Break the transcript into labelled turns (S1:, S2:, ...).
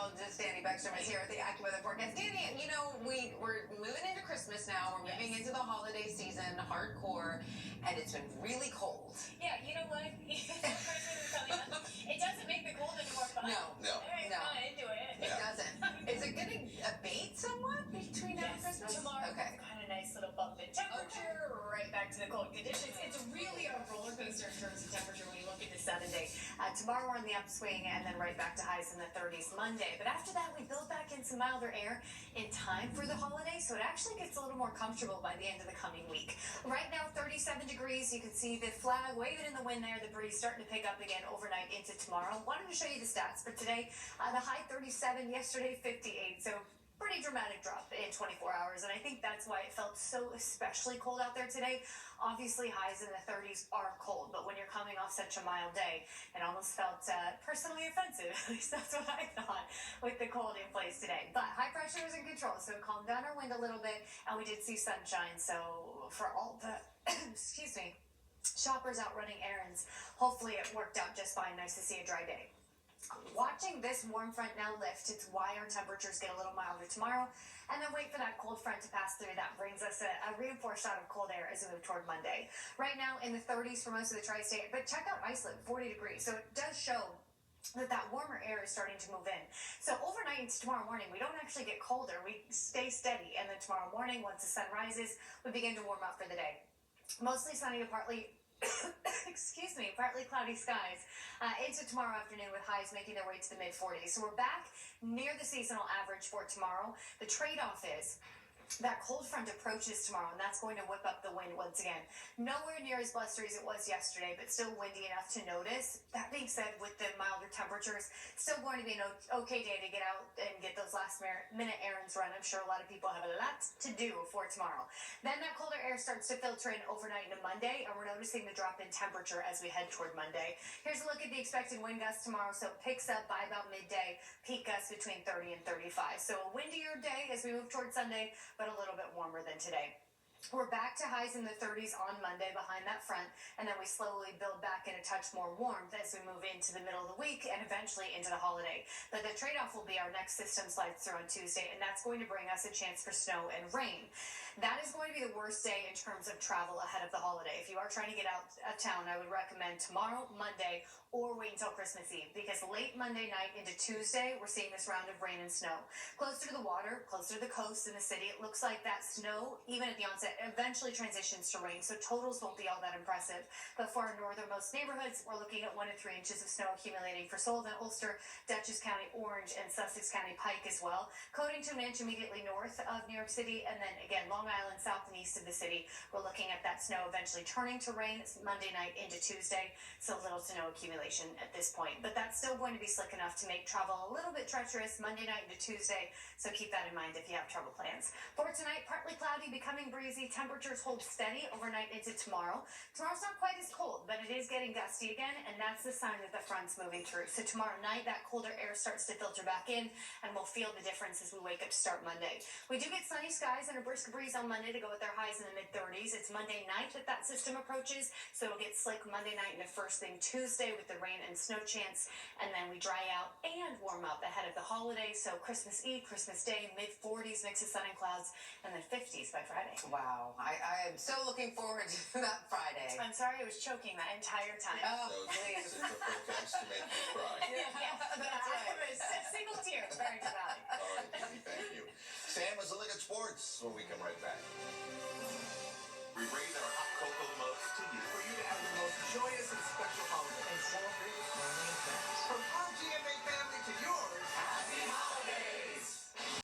S1: meteorologist Danny Beckstrom is here at the AccuWeather forecast. Danny, you know, we're moving into Christmas now. We're moving into the holiday season, hardcore, and it's been really cold.
S2: Yeah, you know what? Christmas is coming up. It doesn't make the cold any more fun.
S1: No.
S2: Not into it.
S1: It doesn't. Is it going to abate somewhat between now and Christmas?
S2: Tomorrow,
S1: Okay.
S2: kind of nice little bump in temperature, right back to the cold conditions. It's really a roller coaster in terms of temperature when you look at the Saturday. Tomorrow we're on the upswing and then right back to highs in the 30s Monday. But after that, we build back in some milder air in time for the holiday, so it actually gets a little more comfortable by the end of the coming week. Right now, 37 degrees. You can see the flag waving in the wind there, the breeze starting to pick up again overnight into tomorrow. Wanted to show you the stats for today. The high 37, yesterday 58, so pretty dramatic drop in 24 hours, and I think that's why it felt so especially cold out there today. Obviously, highs in the 30s are cold, but when you're coming off such a mild day, it almost felt personally offensive. At least that's what I thought with the cold in place today. But high pressure is in control, so it calmed down our wind a little bit, and we did see sunshine. So for all the, excuse me, shoppers out running errands, hopefully it worked out just fine. Nice to see a dry day. Watching this warm front now lift, it's why our temperatures get a little milder tomorrow, and then wait for that cold front to pass through. That brings us a reinforced shot of cold air as we move toward Monday. Right now in the 30s for most of the tri-state, but check out Iceland, 40 degrees, so it does show that warmer air is starting to move in. So overnight into tomorrow morning, we don't actually get colder, we stay steady, and then tomorrow morning, once the sun rises, we begin to warm up for the day. Mostly sunny to partly partly cloudy skies into tomorrow afternoon with highs making their way to the mid-40s. So we're back near the seasonal average for tomorrow. The trade-off is that cold front approaches tomorrow, and that's going to whip up the wind once again. Nowhere near as blustery as it was yesterday, but still windy enough to notice. That being said, with the milder temperatures, still going to be an okay day to get out and get those last-minute errands run. I'm sure a lot of people have a lot to do for tomorrow. Then that colder air starts to filter in overnight into Monday, and we're noticing the drop in temperature as we head toward Monday. Here's a look at the expected wind gusts tomorrow. So it picks up by about midday, peak gusts between 30 and 35. So a windier day as we move toward Sunday, but a little bit warmer than today. We're back to highs in the 30s on Monday behind that front, and then we slowly build back in a touch more warmth as we move into the middle of the week and eventually into the holiday. But the trade-off will be our next system slides through on Tuesday, and that's going to bring us a chance for snow and rain. That is going to be the worst day in terms of travel ahead of the holiday. If you are trying to get out of town, I would recommend tomorrow, Monday, or wait until Christmas Eve, because late Monday night into Tuesday, we're seeing this round of rain and snow. Closer to the water, closer to the coast in the city, it looks like that snow, even at the onset, eventually transitions to rain, so totals won't be all that impressive. But for our northernmost neighborhoods, we're looking at 1 to 3 inches of snow accumulating for Sullivan, Ulster, Dutchess County, Orange, and Sussex County Pike as well. Coating to an inch immediately north of New York City, and then again, Long Island, south and east of the city. We're looking at that snow eventually turning to rain Monday night into Tuesday, so little to no accumulation at this point. But that's still going to be slick enough to make travel a little bit treacherous Monday night into Tuesday, so keep that in mind if you have travel plans. For tonight, partly cloudy, becoming breezy. Temperatures hold steady overnight into tomorrow. Tomorrow's not quite as cold, but it is getting gusty again, and that's the sign that the front's moving through. So tomorrow night, that colder air starts to filter back in, and we'll feel the difference as we wake up to start Monday. We do get sunny skies and a brisk breeze on Monday to go with our highs in the mid-30s. It's Monday night that system approaches, so it'll get slick Monday night into first thing Tuesday with the rain and snow chance, and then we dry out and warm up ahead of the holiday. So Christmas Eve, Christmas Day, mid-40s, mix of sun and clouds, and then 50s by Friday.
S1: Wow, I am so looking forward to that Friday.
S2: I'm sorry I was choking that entire time.
S1: Oh,
S3: So
S1: please.
S3: this is the forecast to make you cry.
S1: That's right.
S2: A single tear. Very dramatic.
S3: All right, Katie, thank you. Sam, let's look at sports when we come right back. We raise our